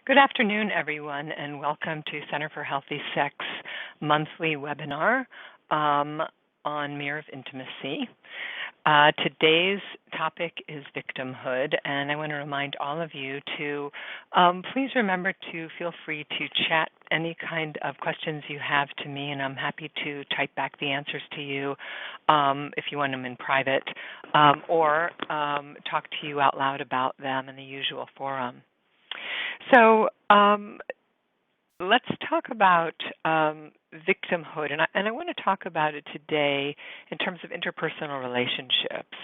Good afternoon, everyone, and welcome to Center for Healthy Sex monthly webinar on Mirror of Intimacy. Today's topic is victimhood, and I want to remind all of you to please remember to feel free to chat any kind of questions you have to me, and I'm happy to type back the answers to you if you want them in private, or talk to you out loud about them in the usual forum. So let's talk about victimhood, and I want to talk about it today in terms of interpersonal relationships.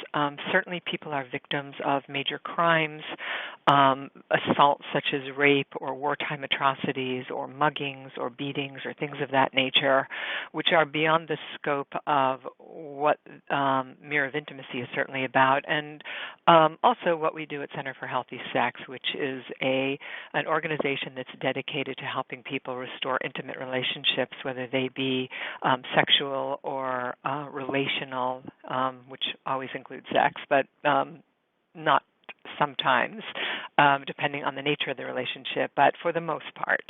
Certainly people are victims of major crimes, assaults such as rape or wartime atrocities or muggings or beatings or things of that nature, which are beyond the scope of what Mirror of Intimacy is certainly about, and also what we do at Center for Healthy Sex, which is an organization that's dedicated to helping people restore intimate relationships, whether they be sexual or relational, which always includes sex, but not sometimes, depending on the nature of the relationship, but for the most part.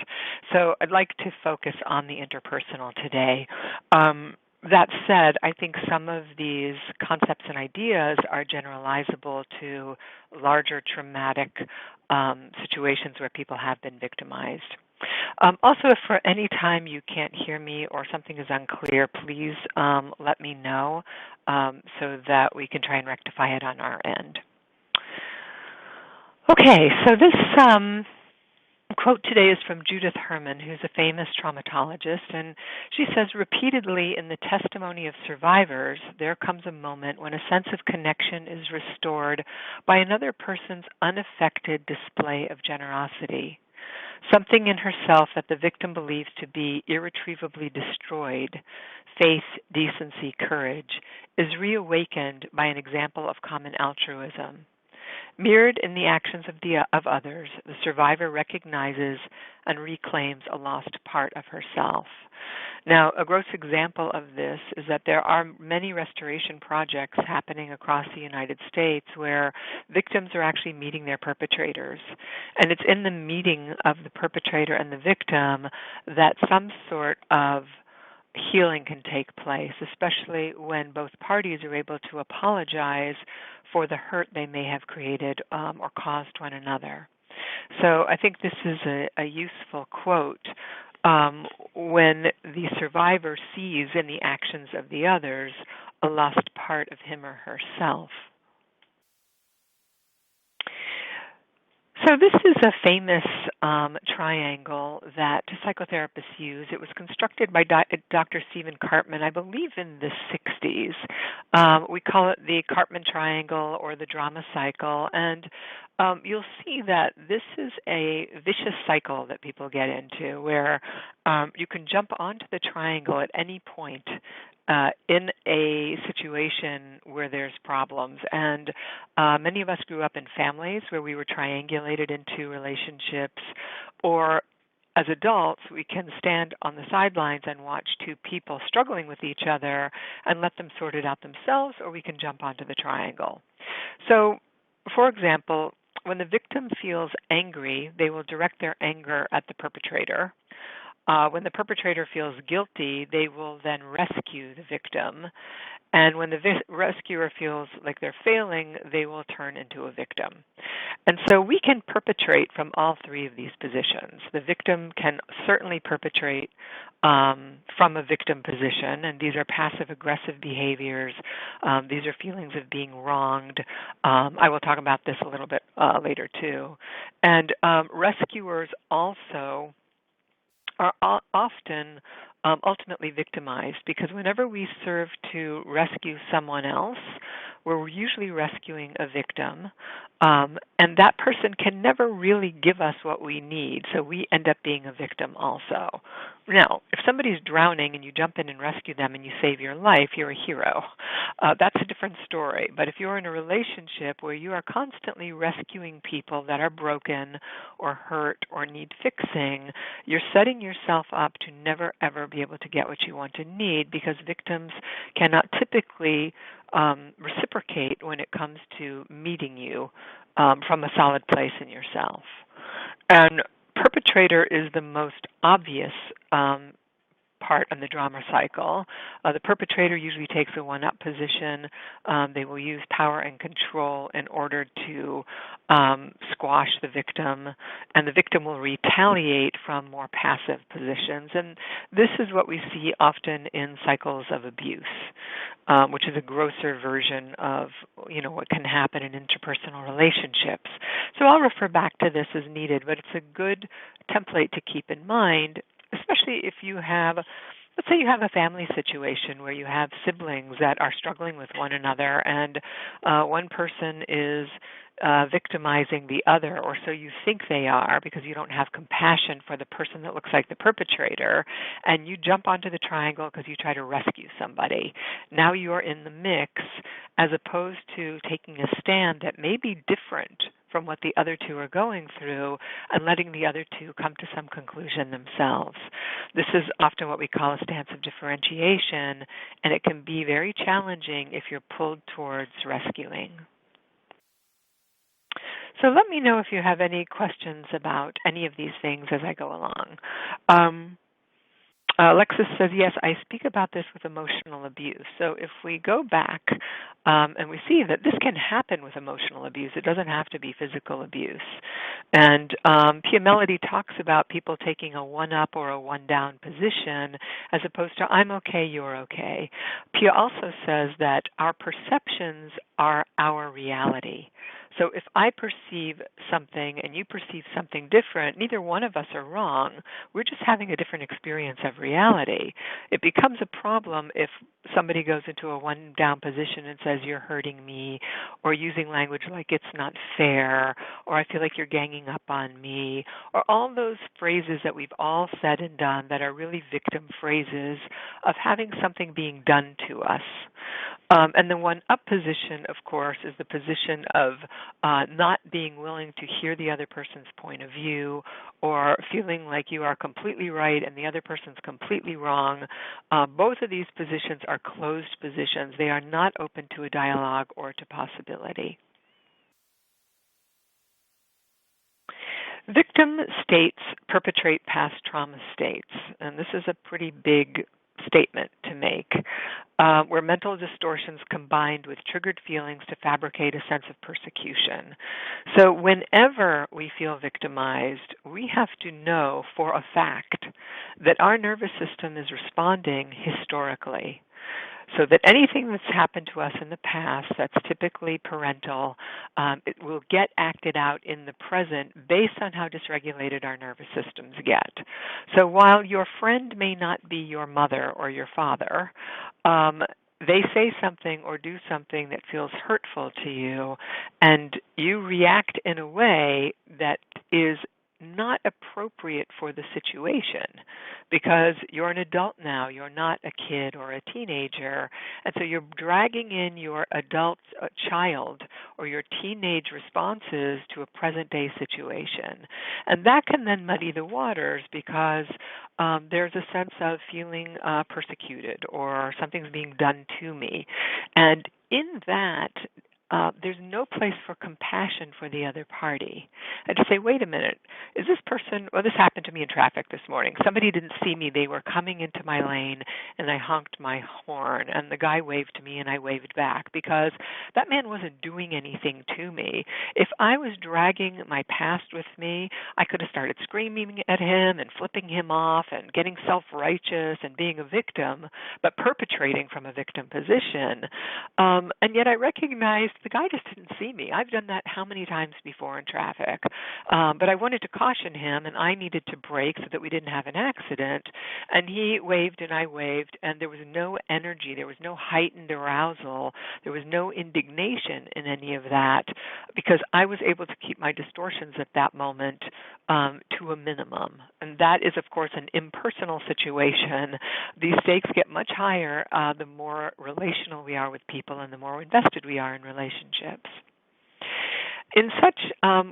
So I'd like to focus on the interpersonal today. That said, I think some of these concepts and ideas are generalizable to larger traumatic situations where people have been victimized. Also, if for any time you can't hear me or something is unclear, please let me know so that we can try and rectify it on our end. Okay, so this quote today is from Judith Herman, who's a famous traumatologist, and she says, repeatedly in the testimony of survivors, there comes a moment when a sense of connection is restored by another person's unaffected display of generosity. Something in herself that the victim believes to be irretrievably destroyed, faith, decency, courage, is reawakened by an example of common altruism. Mirrored in the actions of others, the survivor recognizes and reclaims a lost part of herself. Now, a gross example of this is that there are many restoration projects happening across the United States where victims are actually meeting their perpetrators. And it's in the meeting of the perpetrator and the victim that some sort of healing can take place, especially when both parties are able to apologize for the hurt they may have created or caused one another. So I think this is a useful quote when the survivor sees in the actions of the others a lost part of him or herself. So this is a famous triangle that psychotherapists use. It was constructed by Dr. Stephen Karpman, I believe in the 60s. We call it the Karpman triangle or the drama cycle, and you'll see that this is a vicious cycle that people get into where you can jump onto the triangle at any point in a situation where there's problems. And many of us grew up in families where we were triangulated into relationships, or as adults, we can stand on the sidelines and watch two people struggling with each other and let them sort it out themselves, or we can jump onto the triangle. So, for example, when the victim feels angry, they will direct their anger at the perpetrator. When the perpetrator feels guilty, they will then rescue the victim. And when the rescuer feels like they're failing, they will turn into a victim. And so we can perpetrate from all three of these positions. The victim can certainly perpetrate from a victim position, and these are passive-aggressive behaviors. These are feelings of being wronged. I will talk about this a little bit later, too. And rescuers also are often ultimately victimized, because whenever we serve to rescue someone else, we're usually rescuing a victim, and that person can never really give us what we need, so we end up being a victim also. Now, if somebody's drowning and you jump in and rescue them and you save your life, you're a hero. That's a different story. But if you're in a relationship where you are constantly rescuing people that are broken or hurt or need fixing, you're setting yourself up to never, ever be able to get what you want and need, because victims cannot typically reciprocate when it comes to meeting you from a solid place in yourself. And perpetrator is the most obvious part on the drama cycle. The perpetrator usually takes a one-up position. They will use power and control in order to squash the victim, and the victim will retaliate from more passive positions. And this is what we see often in cycles of abuse, which is a grosser version of what can happen in interpersonal relationships. So I'll refer back to this as needed, but it's a good template to keep in mind, especially if you have, let's say you have a family situation where you have siblings that are struggling with one another, and one person is victimizing the other, or so you think they are, because you don't have compassion for the person that looks like the perpetrator, and you jump onto the triangle because you try to rescue somebody. Now you're in the mix, as opposed to taking a stand that may be different from what the other two are going through and letting the other two come to some conclusion themselves. This is often what we call a stance of differentiation, and it can be very challenging if you're pulled towards rescuing. So let me know if you have any questions about any of these things as I go along. Alexis says, yes, I speak about this with emotional abuse. So if we go back and we see that this can happen with emotional abuse, it doesn't have to be physical abuse. And Pia Melody talks about people taking a one-up or a one-down position as opposed to I'm okay, you're okay. Pia also says that our perceptions are our reality. So if I perceive something and you perceive something different, neither one of us are wrong. We're just having a different experience of reality. It becomes a problem if somebody goes into a one-down position and says, you're hurting me, or using language like it's not fair, or I feel like you're ganging up on me, or all those phrases that we've all said and done that are really victim phrases of having something being done to us. And the one-up position, of course, is the position of not being willing to hear the other person's point of view, or feeling like you are completely right and the other person's completely wrong. Both of these positions are closed positions. They are not open to a dialogue or to possibility. Victim states perpetrate past trauma states, and this is a pretty big statement to make, where mental distortions combined with triggered feelings to fabricate a sense of persecution. So whenever we feel victimized, we have to know for a fact that our nervous system is responding historically. So that anything that's happened to us in the past that's typically parental, it will get acted out in the present based on how dysregulated our nervous systems get. So while your friend may not be your mother or your father, they say something or do something that feels hurtful to you, and you react in a way that is not appropriate for the situation, because you're an adult now, you're not a kid or a teenager, and so you're dragging in your adult child or your teenage responses to a present-day situation. And that can then muddy the waters, because there's a sense of feeling persecuted, or something's being done to me. And in that, there's no place for compassion for the other party. And to say, wait a minute, is this person, well, this happened to me in traffic this morning. Somebody didn't see me. They were coming into my lane, and I honked my horn, and the guy waved to me, and I waved back, because that man wasn't doing anything to me. If I was dragging my past with me, I could have started screaming at him and flipping him off and getting self-righteous and being a victim, but perpetrating from a victim position. And yet I recognized the guy just didn't see me. I've done that how many times before in traffic? But I wanted to caution him, and I needed to brake so that we didn't have an accident. And he waved and I waved, and there was no energy. There was no heightened arousal. There was no indignation in any of that, because I was able to keep my distortions at that moment to a minimum. And that is, of course, an impersonal situation. These stakes get much higher the more relational we are with people and the more invested we are in relationships. In such,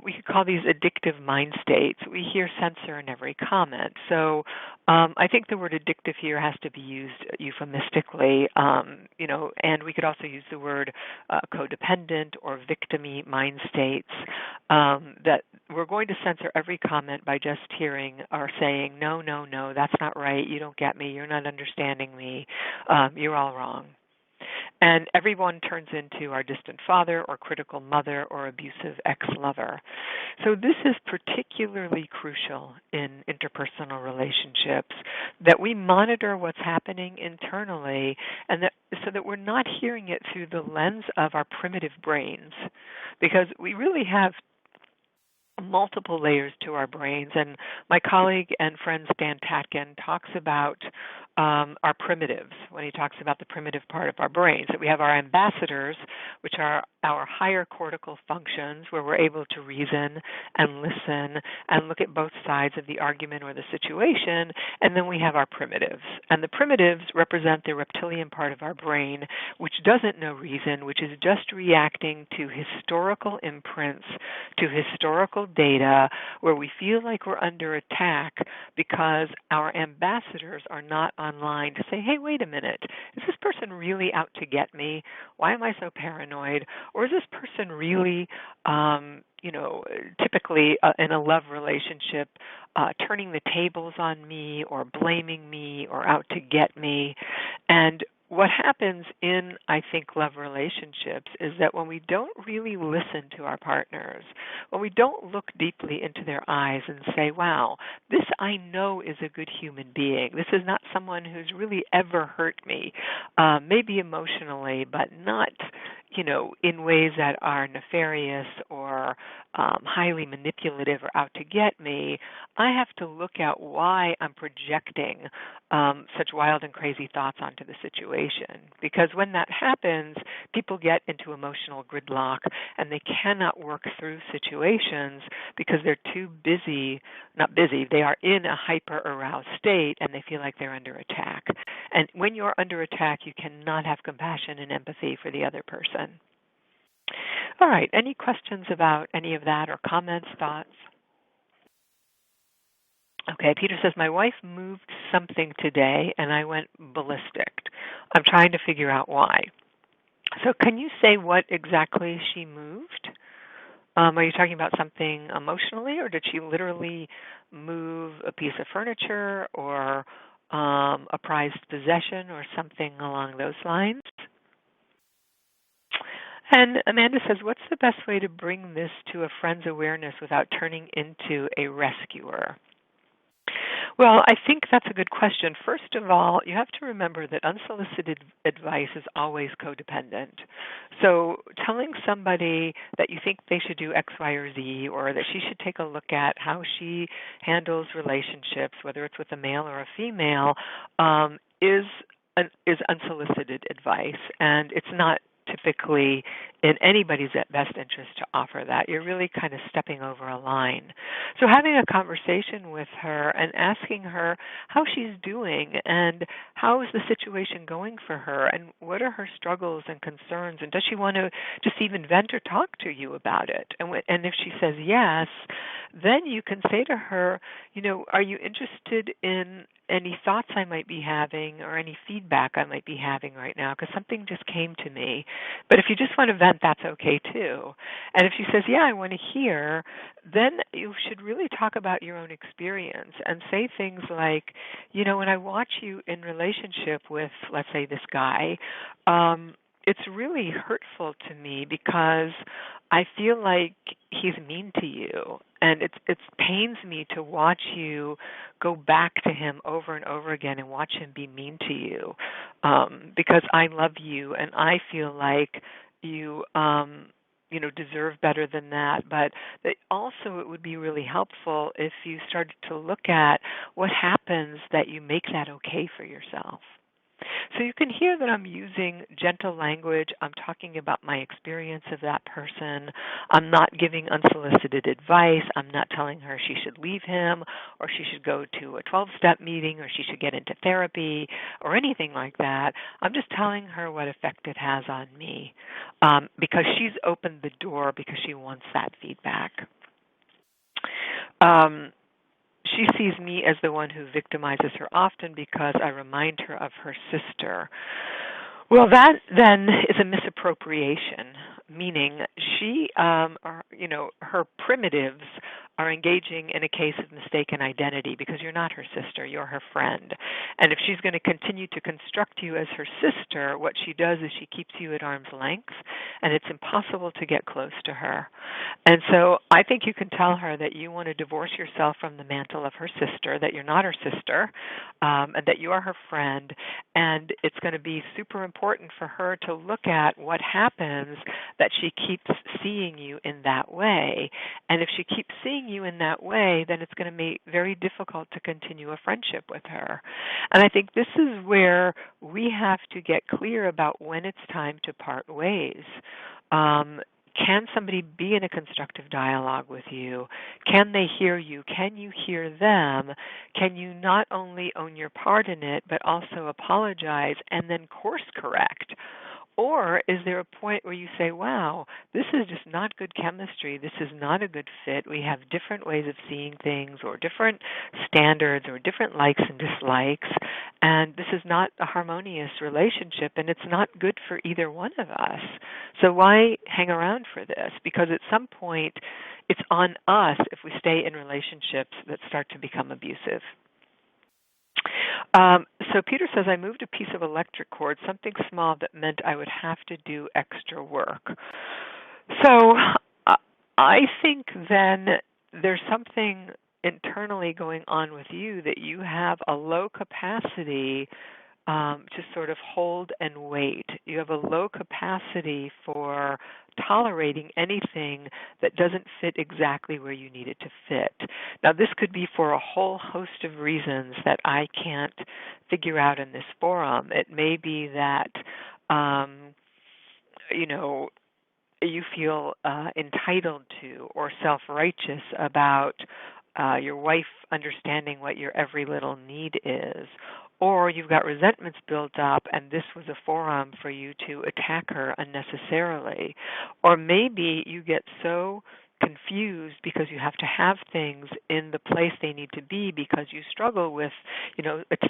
we could call these addictive mind states. We hear censor in every comment. So I think the word addictive here has to be used euphemistically, and we could also use the word codependent or victim-y mind states, that we're going to censor every comment by just hearing or saying, no, no, no, that's not right, you don't get me, you're not understanding me, you're all wrong. And everyone turns into our distant father or critical mother or abusive ex-lover. So this is particularly crucial in interpersonal relationships, that we monitor what's happening internally, and that so that we're not hearing it through the lens of our primitive brains, because we really have multiple layers to our brains. And my colleague and friend Stan Tatkin talks about our primitives when he talks about the primitive part of our brains. That we have our ambassadors, which are our higher cortical functions, where we're able to reason and listen and look at both sides of the argument or the situation. And then we have our primitives. And the primitives represent the reptilian part of our brain, which doesn't know reason, which is just reacting to historical imprints, to historical data, where we feel like we're under attack because our ambassadors are not online to say, hey, wait a minute, is this person really out to get me? Why am I so paranoid? Or is this person really, typically in a love relationship, turning the tables on me or blaming me or out to get me? And what happens in, I think, love relationships is that when we don't really listen to our partners, when we don't look deeply into their eyes and say, wow, this I know is a good human being. This is not someone who's really ever hurt me, maybe emotionally, but not, in ways that are nefarious or highly manipulative or out to get me. I have to look at why I'm projecting such wild and crazy thoughts onto the situation. Because when that happens, people get into emotional gridlock and they cannot work through situations because they're too busy, not busy, they are in a hyper-aroused state and they feel like they're under attack. And when you're under attack, you cannot have compassion and empathy for the other person. All right, any questions about any of that or comments, thoughts? Okay, Peter says, my wife moved something today and I went ballistic. I'm trying to figure out why. So can you say what exactly she moved? Are you talking about something emotionally, or did she literally move a piece of furniture or a prized possession or something along those lines? And Amanda says, what's the best way to bring this to a friend's awareness without turning into a rescuer? Well, I think that's a good question. First of all, you have to remember that unsolicited advice is always codependent. So telling somebody that you think they should do X, Y, or Z, or that she should take a look at how she handles relationships, whether it's with a male or a female, is unsolicited advice, and it's not typically in anybody's best interest to offer that. You're really kind of stepping over a line. So having a conversation with her and asking her how she's doing and how is the situation going for her and what are her struggles and concerns, and does she want to just even vent or talk to you about it? And if she says yes, then you can say to her, are you interested in any thoughts I might be having or any feedback I might be having right now, because something just came to me. But if you just want to vent, that's okay too. And if she says, yeah, I want to hear, then you should really talk about your own experience and say things like, when I watch you in relationship with, let's say, this guy, it's really hurtful to me because I feel like he's mean to you, and it pains me to watch you go back to him over and over again and watch him be mean to you, because I love you and I feel like you deserve better than that. But also it would be really helpful if you started to look at what happens that you make that okay for yourself. So you can hear that I'm using gentle language. I'm talking about my experience of that person. I'm not giving unsolicited advice. I'm not telling her she should leave him or she should go to a 12-step meeting or she should get into therapy or anything like that. I'm just telling her what effect it has on me because she's opened the door because she wants that feedback. Um, she sees me as the one who victimizes her often because I remind her of her sister. Well, that then is a misappropriation, meaning her primitives are engaging in a case of mistaken identity because you're not her sister, you're her friend. And if she's going to continue to construct you as her sister, what she does is she keeps you at arm's length, and it's impossible to get close to her. And so I think you can tell her that you want to divorce yourself from the mantle of her sister, that you're not her sister, and that you are her friend, and it's going to be super important for her to look at what happens that she keeps seeing you in that way. And if she keeps seeing you in that way, then it's going to be very difficult to continue a friendship with her. And I think this is where we have to get clear about when it's time to part ways. Can somebody be in a constructive dialogue with you? Can they hear you? Can you hear them? Can you not only own your part in it, but also apologize and then course correct? Or is there a point where you say, wow, this is just not good chemistry. This is not a good fit. We have different ways of seeing things or different standards or different likes and dislikes. And this is not a harmonious relationship, and it's not good for either one of us. So why hang around for this? Because at some point, it's on us if we stay in relationships that start to become abusive. So Peter says, I moved a piece of electric cord, something small that meant I would have to do extra work. So I think then there's something internally going on with you that you have a low capacity to sort of hold and wait. You have a low capacity for tolerating anything that doesn't fit exactly where you need it to fit. Now, this could be for a whole host of reasons that I can't figure out in this forum. It may be that, you feel entitled to or self-righteous about your wife understanding what your every little need is, or you've got resentments built up and this was a forum for you to attack her unnecessarily, or maybe you get so confused because you have to have things in the place they need to be because you struggle with,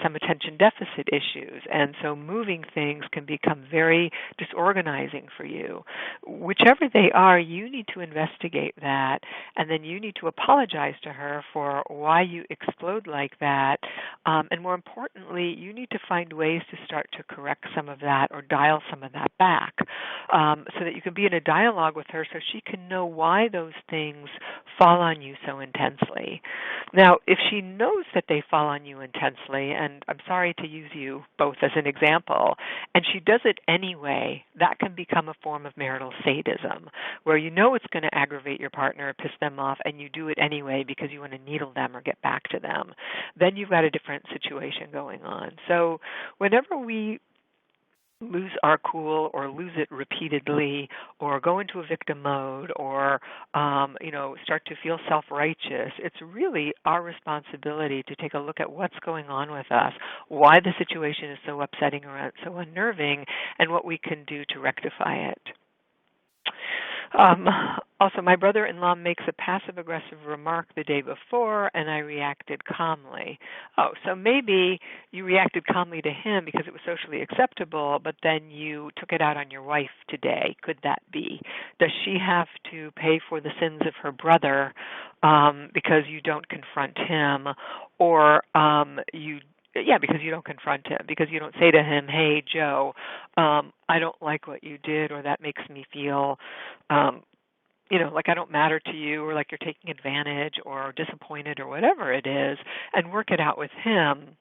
some attention deficit issues. And so moving things can become very disorganizing for you. Whichever they are, you need to investigate that, and then you need to apologize to her for why you explode like that. And more importantly, you need to find ways to start to correct some of that or dial some of that back so that you can be in a dialogue with her so she can know why those things fall on you so intensely. Now, if she knows that they fall on you intensely, and I'm sorry to use you both as an example, and she does it anyway, that can become a form of marital sadism, where you know it's going to aggravate your partner or piss them off, and you do it anyway because you want to needle them or get back to them. Then you've got a different situation going on. So whenever we lose our cool or lose it repeatedly or go into a victim mode or start to feel self-righteous, it's really our responsibility to take a look at what's going on with us, why the situation is so upsetting or so unnerving, and what we can do to rectify it. Also, my brother-in-law makes a passive-aggressive remark the day before, and I reacted calmly. Oh, so maybe you reacted calmly to him because it was socially acceptable, but then you took it out on your wife today. Could that be? Does she have to pay for the sins of her brother because you don't confront him, or because you don't confront him, because you don't say to him, hey, Joe, I don't like what you did, or that makes me feel, like I don't matter to you, or like you're taking advantage or disappointed or whatever it is, and work it out with him.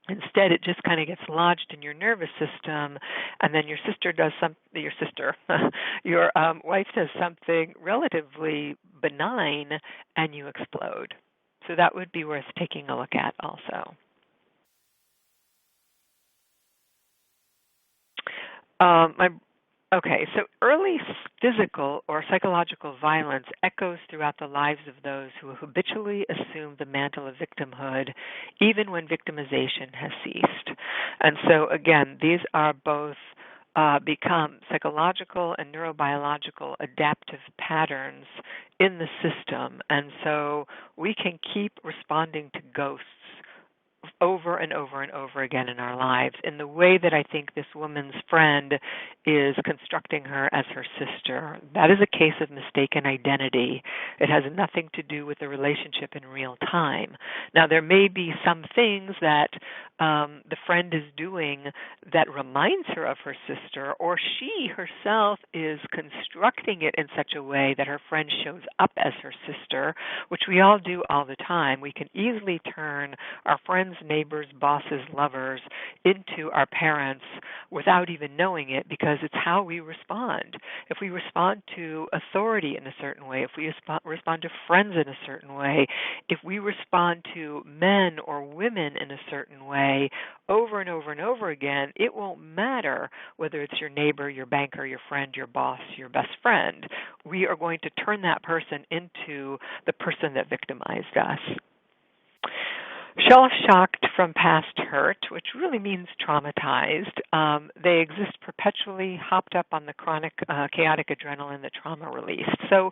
Instead, it just kind of gets lodged in your nervous system, and then your wife does something relatively benign, and you explode. So that would be worth taking a look at also. My Okay, so early physical or psychological violence echoes throughout the lives of those who habitually assume the mantle of victimhood, even when victimization has ceased. And so, again, these are both become psychological and neurobiological adaptive patterns in the system. And so we can keep responding to ghosts over and over and over again in our lives in the way that I think this woman's friend is constructing her as her sister. That is a case of mistaken identity. It has nothing to do with the relationship in real time. Now, there may be some things that the friend is doing that reminds her of her sister, or she herself is constructing it in such a way that her friend shows up as her sister, which we all do all the time. We can easily turn our friends, neighbors, bosses, lovers into our parents without even knowing it, because it's how we respond. If we respond to authority in a certain way, if we respond to friends in a certain way, if we respond to men or women in a certain way over and over and over again, it won't matter whether it's your neighbor, your banker, your friend, your boss, your best friend. We are going to turn that person into the person that victimized us. Shell-shocked from past hurt, which really means traumatized. They exist perpetually, hopped up on the chronic, chaotic adrenaline that trauma released. So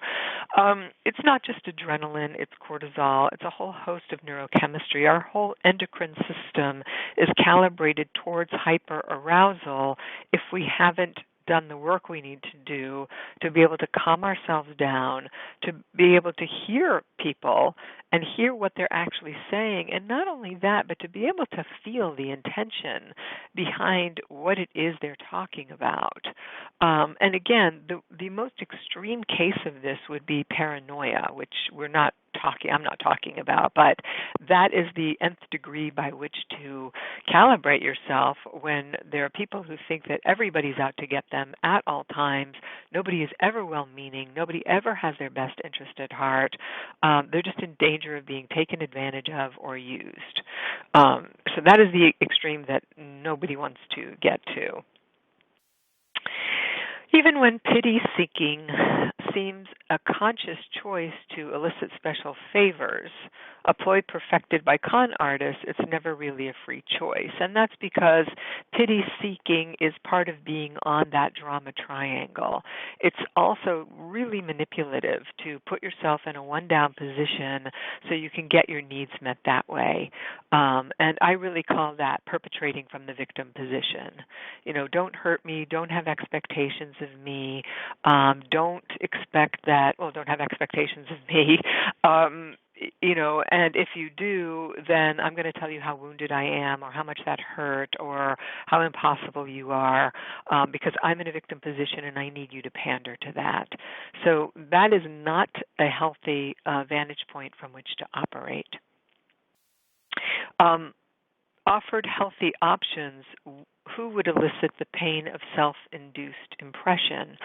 it's not just adrenaline, it's cortisol, it's a whole host of neurochemistry. Our whole endocrine system is calibrated towards hyperarousal if we haven't done the work we need to do to be able to calm ourselves down, to be able to hear people and hear what they're actually saying. And not only that, but to be able to feel the intention behind what it is they're talking about. And again, the most extreme case of this would be paranoia, which I'm not talking about, but that is the nth degree by which to calibrate yourself when there are people who think that everybody's out to get them at all times. Nobody is ever well-meaning. Nobody ever has their best interest at heart. They're just in danger of being taken advantage of or used. So that is the extreme that nobody wants to get to. Even when pity-seeking seems a conscious choice to elicit special favors, a ploy perfected by con artists, it's never really a free choice. And that's because pity-seeking is part of being on that drama triangle. It's also really manipulative to put yourself in a one-down position so you can get your needs met that way. And I really call that perpetrating from the victim position. Don't hurt me, don't have expectations of me, don't have expectations of me, and if you do, then I'm going to tell you how wounded I am or how much that hurt or how impossible you are, because I'm in a victim position and I need you to pander to that. So that is not a healthy vantage point from which to operate. Offered healthy options, who would elicit the pain of self-induced impression?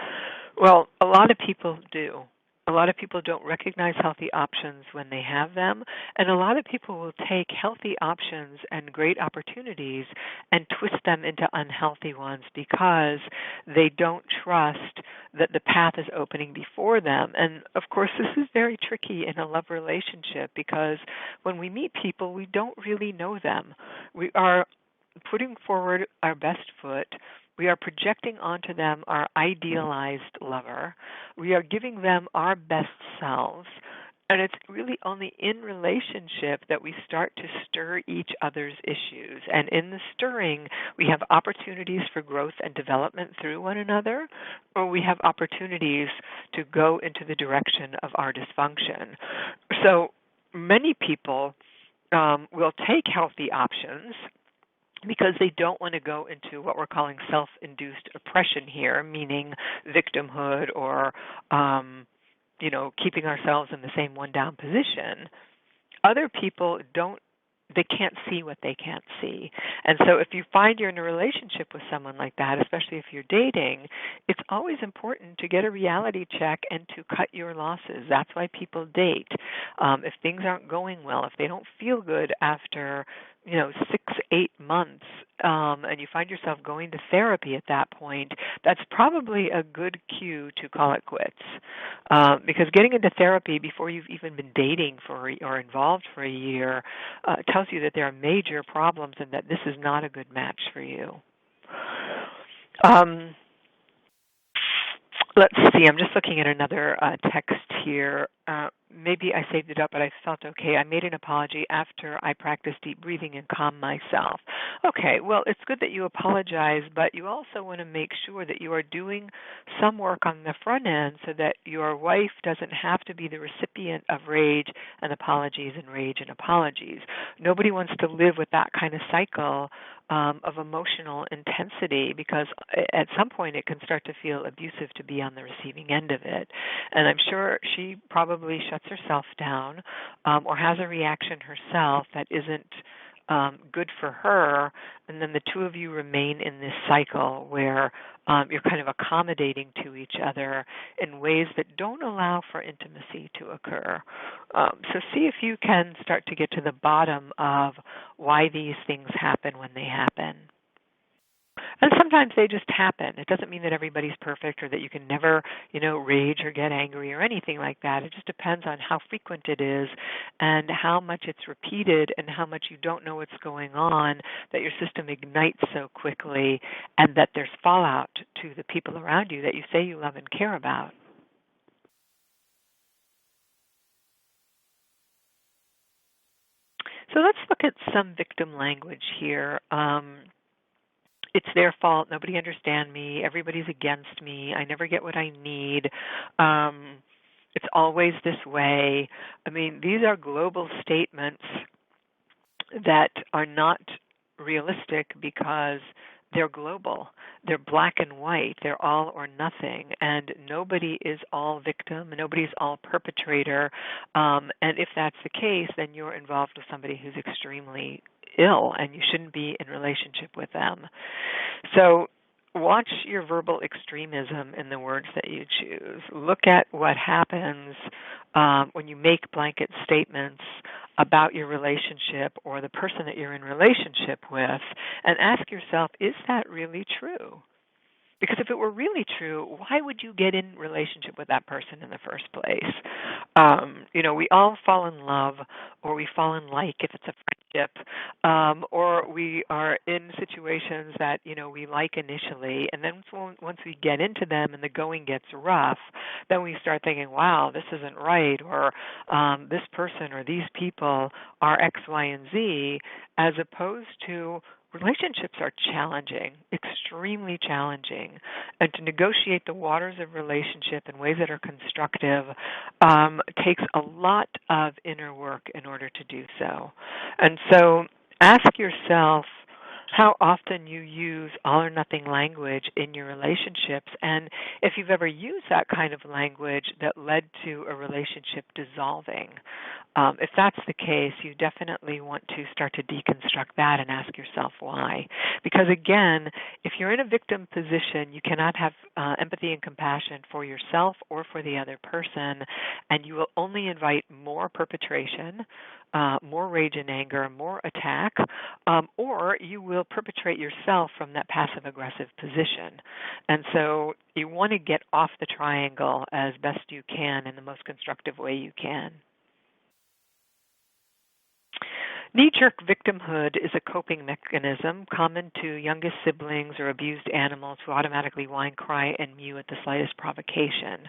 Well, a lot of people do. A lot of people don't recognize healthy options when they have them, and a lot of people will take healthy options and great opportunities and twist them into unhealthy ones because they don't trust that the path is opening before them. And, of course, this is very tricky in a love relationship because when we meet people, we don't really know them. We are putting forward our best foot. We are projecting onto them our idealized lover. We are giving them our best selves. And it's really only in relationship that we start to stir each other's issues. And in the stirring, we have opportunities for growth and development through one another, or we have opportunities to go into the direction of our dysfunction. So many people will take healthy options because they don't want to go into what we're calling self-induced oppression here, meaning victimhood or, keeping ourselves in the same one-down position. Other people they can't see what they can't see. And so if you find you're in a relationship with someone like that, especially if you're dating, it's always important to get a reality check and to cut your losses. That's why people date. If things aren't going well, if they don't feel good after 6, 8 months and you find yourself going to therapy at that point, that's probably a good cue to call it quits. Because getting into therapy before you've even been dating for or involved for a year tells you that there are major problems and that this is not a good match for you. Let's see, I'm just looking at another text here. Maybe I saved it up, but I felt okay. I made an apology after I practiced deep breathing and calmed myself. Okay, well, it's good that you apologize, but you also want to make sure that you are doing some work on the front end so that your wife doesn't have to be the recipient of rage and apologies and rage and apologies. Nobody wants to live with that kind of cycle of emotional intensity, because at some point it can start to feel abusive to be on the receiving end of it. And I'm sure she probably shuts herself down or has a reaction herself that isn't good for her, and then the two of you remain in this cycle where you're kind of accommodating to each other in ways that don't allow for intimacy to occur. So see if you can start to get to the bottom of why these things happen when they happen. And sometimes they just happen. It doesn't mean that everybody's perfect or that you can never, rage or get angry or anything like that. It just depends on how frequent it is and how much it's repeated and how much you don't know what's going on, that your system ignites so quickly, and that there's fallout to the people around you that you say you love and care about. So let's look at some victim language here. It's their fault. Nobody understands me. Everybody's against me. I never get what I need. It's always this way. I mean, these are global statements that are not realistic because they're global. They're black and white. They're all or nothing. And nobody is all victim. Nobody's all perpetrator. And if that's the case, then you're involved with somebody who's extremely ill, and you shouldn't be in relationship with them. So watch your verbal extremism in the words that you choose. Look at what happens when you make blanket statements about your relationship or the person that you're in relationship with, and ask yourself, is that really true? Because if it were really true, why would you get in relationship with that person in the first place? We all fall in love, or we fall in like if it's a friendship, or we are in situations that, we like initially, and then once we get into them and the going gets rough, then we start thinking, wow, this isn't right, or this person or these people are X, Y, and Z, as opposed to relationships are challenging, extremely challenging, and to negotiate the waters of relationship in ways that are constructive takes a lot of inner work in order to do so. And so ask yourself how often you use all or nothing language in your relationships, and if you've ever used that kind of language that led to a relationship dissolving. If that's the case, you definitely want to start to deconstruct that and ask yourself why. Because again, if you're in a victim position, you cannot have empathy and compassion for yourself or for the other person, and you will only invite more perpetration, more rage and anger, more attack, or you will perpetrate yourself from that passive-aggressive position. And so you want to get off the triangle as best you can in the most constructive way you can. Knee-jerk victimhood is a coping mechanism common to youngest siblings or abused animals who automatically whine, cry, and mew at the slightest provocation.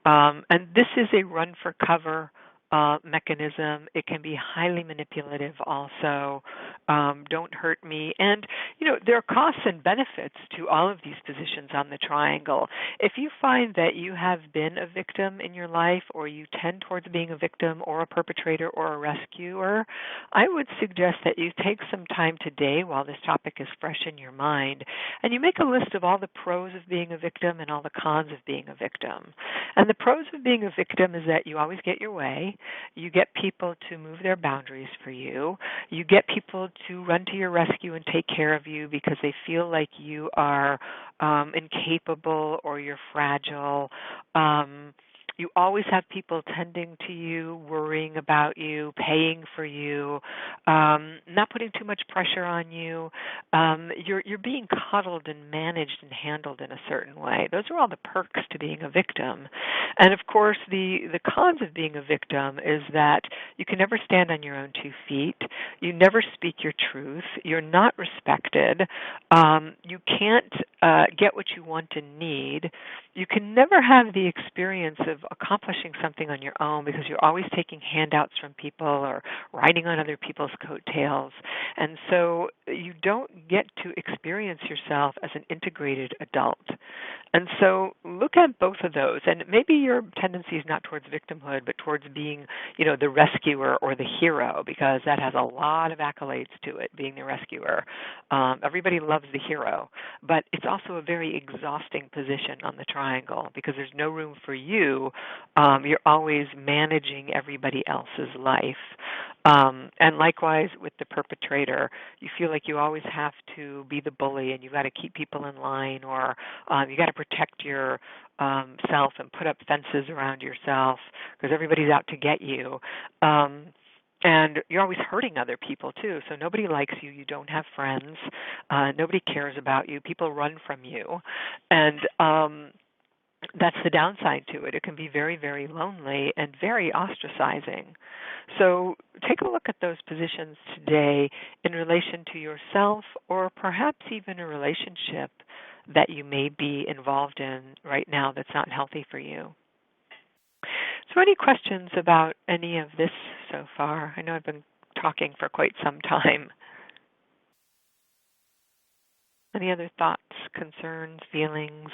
And this is a run-for-cover mechanism. It can be highly manipulative also. Don't hurt me. And, there are costs and benefits to all of these positions on the triangle. If you find that you have been a victim in your life, or you tend towards being a victim or a perpetrator or a rescuer, I would suggest that you take some time today while this topic is fresh in your mind, and you make a list of all the pros of being a victim and all the cons of being a victim. And the pros of being a victim is that you always get your way. You get people to move their boundaries for you. You get people to run to your rescue and take care of you because they feel like you are incapable or you're fragile. You always have people tending to you, worrying about you, paying for you, not putting too much pressure on you. You're being coddled and managed and handled in a certain way. Those are all the perks to being a victim. And of course, the cons of being a victim is that you can never stand on your own 2 feet. You never speak your truth. You're not respected. You can't get what you want and need. You can never have the experience of accomplishing something on your own because you're always taking handouts from people or riding on other people's coattails. And so you don't get to experience yourself as an integrated adult. And so look at both of those. And maybe your tendency is not towards victimhood, but towards being, the rescuer or the hero, because that has a lot of accolades to it, being the rescuer. Everybody loves the hero, but it's also a very exhausting position on the triangle because there's no room for you. You're always managing everybody else's life. And likewise with the perpetrator, you feel like you always have to be the bully and you've got to keep people in line, or you got to protect your self and put up fences around yourself because everybody's out to get you. And you're always hurting other people too. So nobody likes you. You don't have friends. Nobody cares about you. People run from you. And that's the downside to it. It can be very, very lonely and very ostracizing. So take a look at those positions today in relation to yourself, or perhaps even a relationship that you may be involved in right now that's not healthy for you. So any questions about any of this so far? I know I've been talking for quite some time. Any other thoughts, concerns, feelings?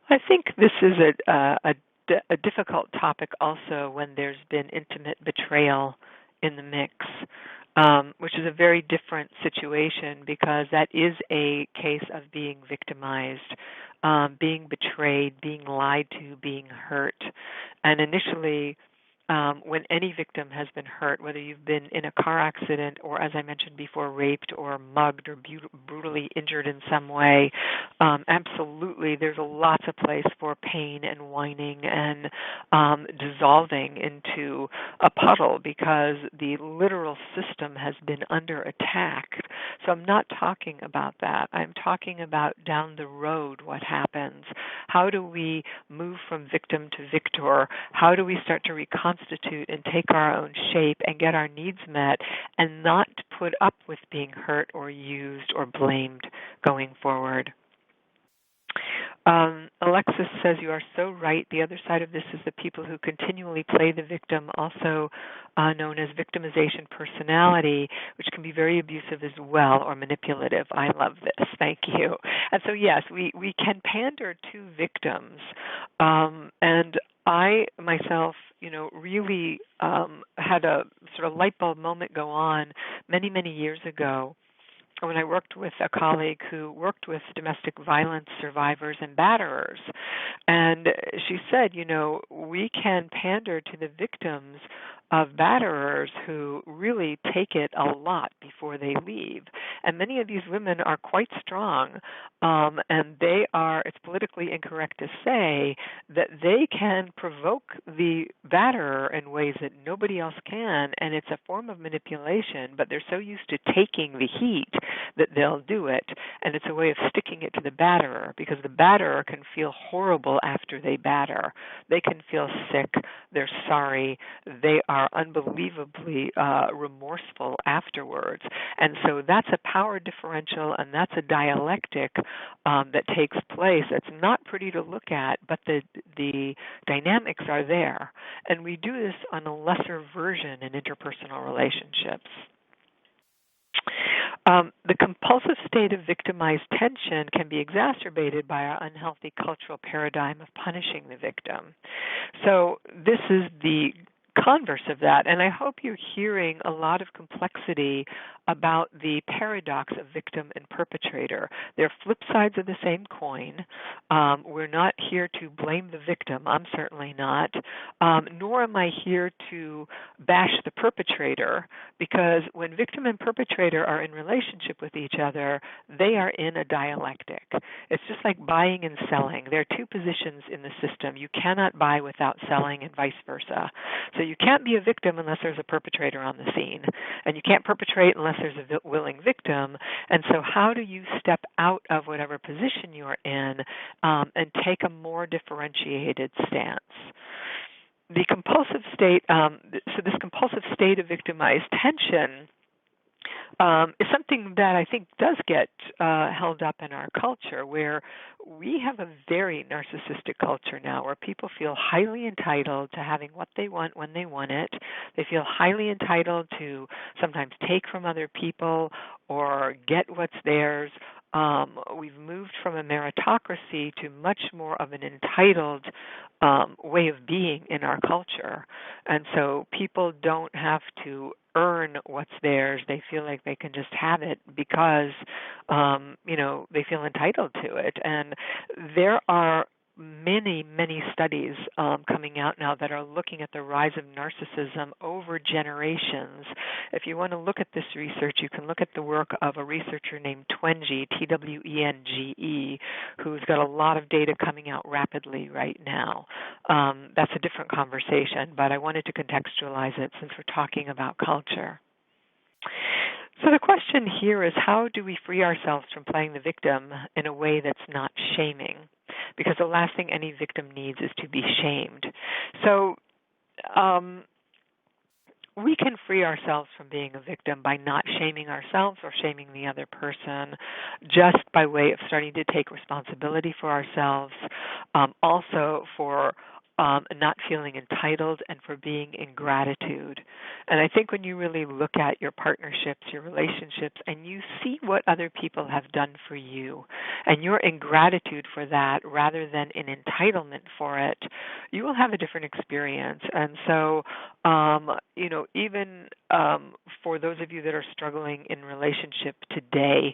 I think this is a difficult topic also when there's been intimate betrayal in the mix, which is a very different situation because that is a case of being victimized, being betrayed, being lied to, being hurt. And initially, when any victim has been hurt, whether you've been in a car accident or, as I mentioned before, raped or mugged or brutally injured in some way, absolutely there's lots of place for pain and whining and dissolving into a puddle because the literal system has been under attack. So I'm not talking about that. I'm talking about down the road what happens. How do we move from victim to victor? How do we start to reconstitute and take our own shape and get our needs met and not put up with being hurt or used or blamed going forward? Alexis says you are so right. The other side of this is the people who continually play the victim, also known as victimization personality, which can be very abusive as well or manipulative. I love this. Thank you. And so, yes, we can pander to victims. And I myself, really had a sort of light bulb moment go on many, many years ago when I worked with a colleague who worked with domestic violence survivors and batterers. And she said, we can pander to the victims of batterers who really take it a lot before they leave. And many of these women are quite strong, and it's politically incorrect to say that they can provoke the batterer in ways that nobody else can, and it's a form of manipulation, but they're so used to taking the heat that they'll do it, and it's a way of sticking it to the batterer, because the batterer can feel horrible after they batter. They can feel sick, they're sorry, they are unbelievably remorseful afterwards. And so that's a power differential, and that's a dialectic that takes place. It's not pretty to look at, but the dynamics are there. And we do this on a lesser version in interpersonal relationships. The compulsive state of victimized tension can be exacerbated by our unhealthy cultural paradigm of punishing the victim. So this is the converse of that, and I hope you're hearing a lot of complexity about the paradox of victim and perpetrator. They're flip sides of the same coin. We're not here to blame the victim. I'm certainly not. Nor am I here to bash the perpetrator, because when victim and perpetrator are in relationship with each other, they are in a dialectic. It's just like buying and selling. There are two positions in the system. You cannot buy without selling and vice versa. So you can't be a victim unless there's a perpetrator on the scene, and you can't perpetrate unless there's a willing victim. And so how do you step out of whatever position you're in and take a more differentiated stance? The compulsive state, so this compulsive state of victimized tension is something that I think does get held up in our culture, where we have a very narcissistic culture now, where people feel highly entitled to having what they want when they want it. They feel highly entitled to sometimes take from other people or get what's theirs. We've moved from a meritocracy to much more of an entitled way of being in our culture. And so people don't have to earn what's theirs. They feel like they can just have it because, they feel entitled to it. And there are many studies coming out now that are looking at the rise of narcissism over generations. If you want to look at this research, you can look at the work of a researcher named Twenge, Twenge, who's got a lot of data coming out rapidly right now. That's a different conversation, but I wanted to contextualize it since we're talking about culture. So the question here is, how do we free ourselves from playing the victim in a way that's not shaming? Because the last thing any victim needs is to be shamed. So we can free ourselves from being a victim by not shaming ourselves or shaming the other person, just by way of starting to take responsibility for ourselves, also for not feeling entitled, and for being in gratitude. And I think when you really look at your partnerships, your relationships, and you see what other people have done for you, and you're in gratitude for that rather than in entitlement for it, you will have a different experience. And so, even for those of you that are struggling in relationship today,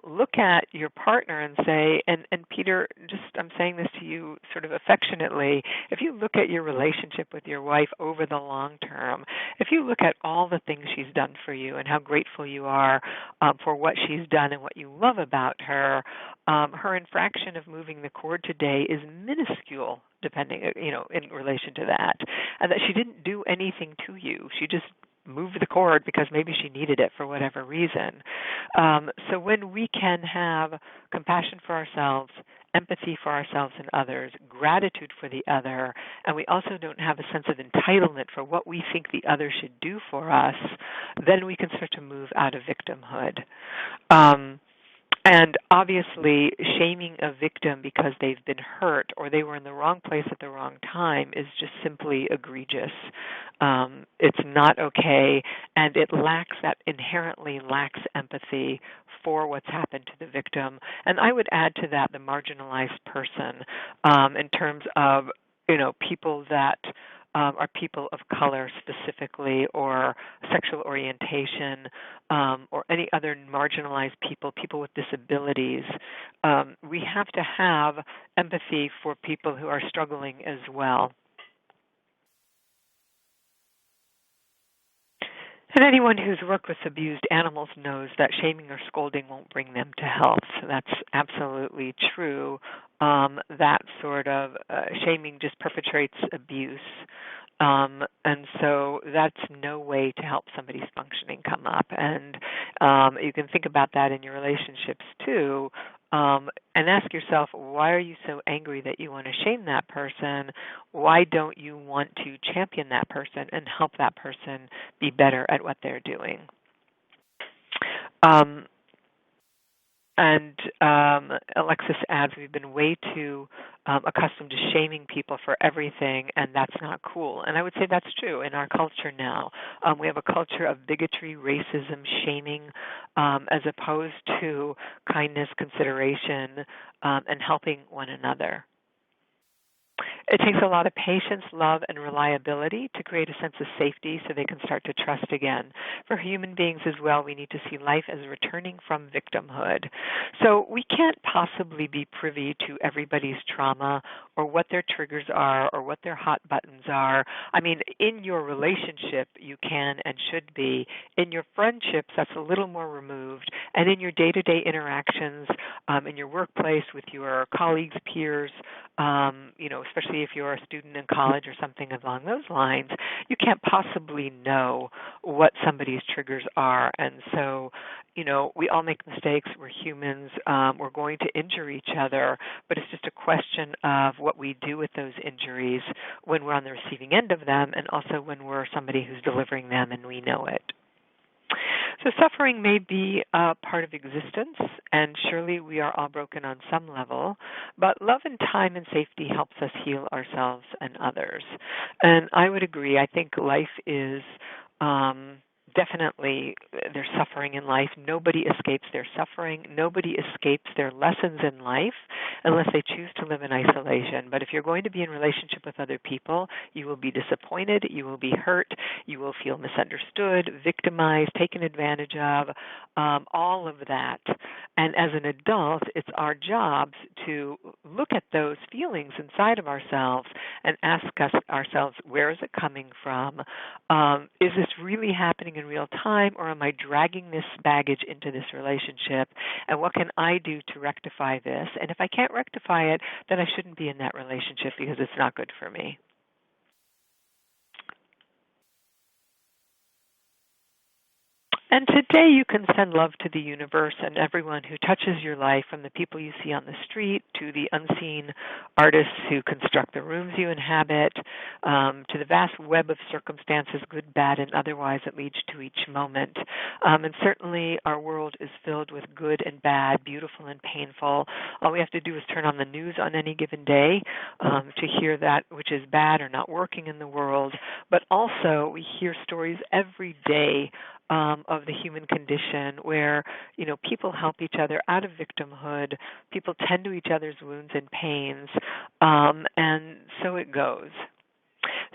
look at your partner and say, and Peter, I'm saying this to you sort of affectionately, if you look at your relationship with your wife over the long term, if you look at all the things she's done for you and how grateful you are for what she's done and what you love about her, her infraction of moving the cord today is minuscule, depending, in relation to that, and that she didn't do anything to you. She just moved the cord because maybe she needed it for whatever reason. So when we can have compassion for ourselves, empathy for ourselves and others, gratitude for the other, and we also don't have a sense of entitlement for what we think the other should do for us, then we can start to move out of victimhood. And obviously, shaming a victim because they've been hurt or they were in the wrong place at the wrong time is just simply egregious. It's not okay, and it inherently lacks empathy for what's happened to the victim. And I would add to that the marginalized person in terms of, people that are people of color specifically, or sexual orientation, or any other marginalized people with disabilities. We have to have empathy for people who are struggling as well. And anyone who's worked with abused animals knows that shaming or scolding won't bring them to health. That's absolutely true. That sort of shaming just perpetuates abuse. And so that's no way to help somebody's functioning come up. And you can think about that in your relationships too, and ask yourself, why are you so angry that you want to shame that person? Why don't you want to champion that person and help that person be better at what they're doing? And Alexis adds, we've been way too accustomed to shaming people for everything, and that's not cool. And I would say that's true in our culture now. We have a culture of bigotry, racism, shaming, as opposed to kindness, consideration, and helping one another. It takes a lot of patience, love, and reliability to create a sense of safety so they can start to trust again. For human beings as well, we need to see life as returning from victimhood. So we can't possibly be privy to everybody's trauma or what their triggers are or what their hot buttons are. I mean, in your relationship, you can and should be. In your friendships, that's a little more removed. And in your day-to-day interactions, in your workplace with your colleagues, peers, especially if you're a student in college or something along those lines, you can't possibly know what somebody's triggers are. And so, we all make mistakes. We're humans. We're going to injure each other, but it's just a question of what we do with those injuries when we're on the receiving end of them, and also when we're somebody who's delivering them and we know it. So suffering may be a part of existence, and surely we are all broken on some level, but love and time and safety helps us heal ourselves and others. And I would agree. I think life is definitely, there's suffering in life. Nobody escapes their suffering. Nobody escapes their lessons in life unless they choose to live in isolation. But if you're going to be in relationship with other people, you will be disappointed, you will be hurt, you will feel misunderstood, victimized, taken advantage of, all of that. And as an adult, it's our jobs to look at those feelings inside of ourselves and ask ourselves, where is it coming from? Is this really happening in real time, or am I dragging this baggage into this relationship? And what can I do to rectify this? And if I can't rectify it, then I shouldn't be in that relationship because it's not good for me. And today you can send love to the universe and everyone who touches your life, from the people you see on the street to the unseen artists who construct the rooms you inhabit, to the vast web of circumstances, good, bad, and otherwise, that leads to each moment. And certainly our world is filled with good and bad, beautiful and painful. All we have to do is turn on the news on any given day to hear that which is bad or not working in the world. But also we hear stories every day of the human condition where, people help each other out of victimhood, people tend to each other's wounds and pains, and so it goes.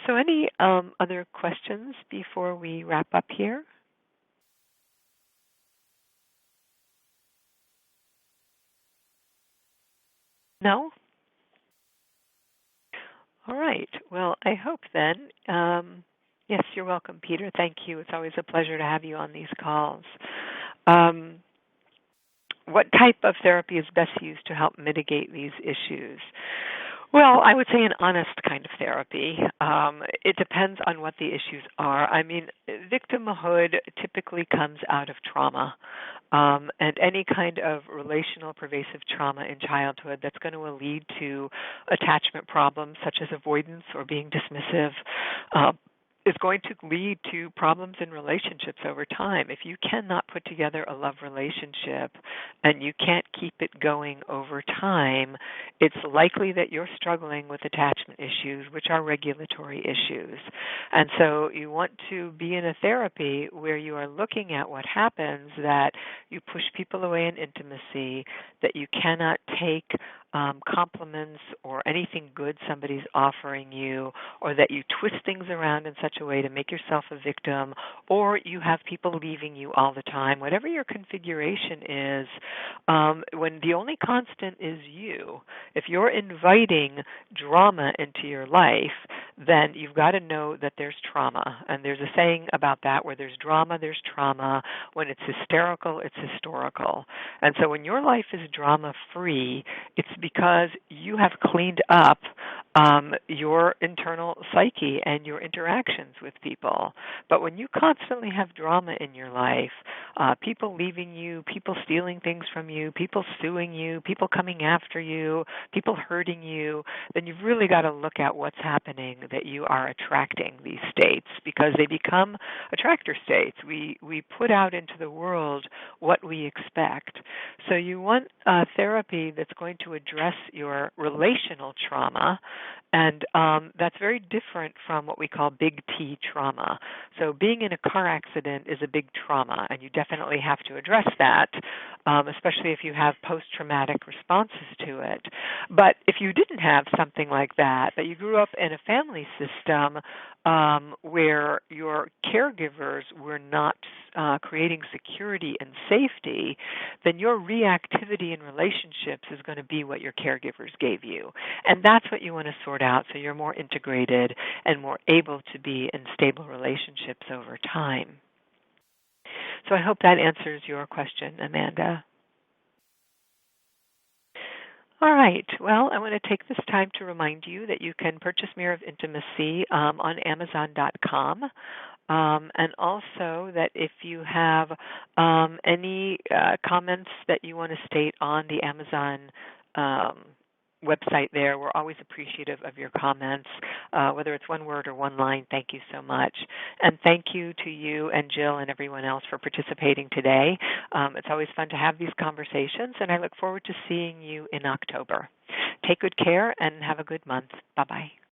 So any other questions before we wrap up here? No? All right. Well, I hope then. Yes, you're welcome, Peter. Thank you. It's always a pleasure to have you on these calls. What type of therapy is best used to help mitigate these issues? Well, I would say an honest kind of therapy. It depends on what the issues are. I mean, victimhood typically comes out of trauma, and any kind of relational pervasive trauma in childhood that's going to lead to attachment problems such as avoidance or being dismissive, is going to lead to problems in relationships over time. If you cannot put together a love relationship and you can't keep it going over time, it's likely that you're struggling with attachment issues, which are regulatory issues. And so you want to be in a therapy where you are looking at what happens, that you push people away in intimacy, that you cannot take compliments or anything good somebody's offering you, or that you twist things around in such a way to make yourself a victim, or you have people leaving you all the time. Whatever your configuration is, when the only constant is you, if you're inviting drama into your life, then you've got to know that there's trauma. And there's a saying about that, where there's drama, there's trauma. When it's hysterical, it's historical. And so when your life is drama-free, it's because you have cleaned up your internal psyche and your interactions with people. But when you constantly have drama in your life, people leaving you, people stealing things from you, people suing you, people coming after you, people hurting you, then you've really got to look at what's happening, that you are attracting these states, because they become attractor states. We put out into the world what we expect. So you want a therapy that's going to address your relational trauma, And that's very different from what we call big T trauma. So being in a car accident is a big trauma, and you definitely have to address that, especially if you have post-traumatic responses to it. But if you didn't have something like that, but you grew up in a family system where your caregivers were not creating security and safety, then your reactivity in relationships is going to be what your caregivers gave you. And that's what you want to sort out so you're more integrated and more able to be in stable relationships over time. So I hope that answers your question, Amanda. All right. Well, I want to take this time to remind you that you can purchase Mirror of Intimacy on Amazon.com. And also that if you have any comments that you want to state on the Amazon website there, we're always appreciative of your comments, whether it's one word or one line. Thank you so much. And thank you to you and Jill and everyone else for participating today. It's always fun to have these conversations, and I look forward to seeing you in October. Take good care and have a good month. Bye-bye.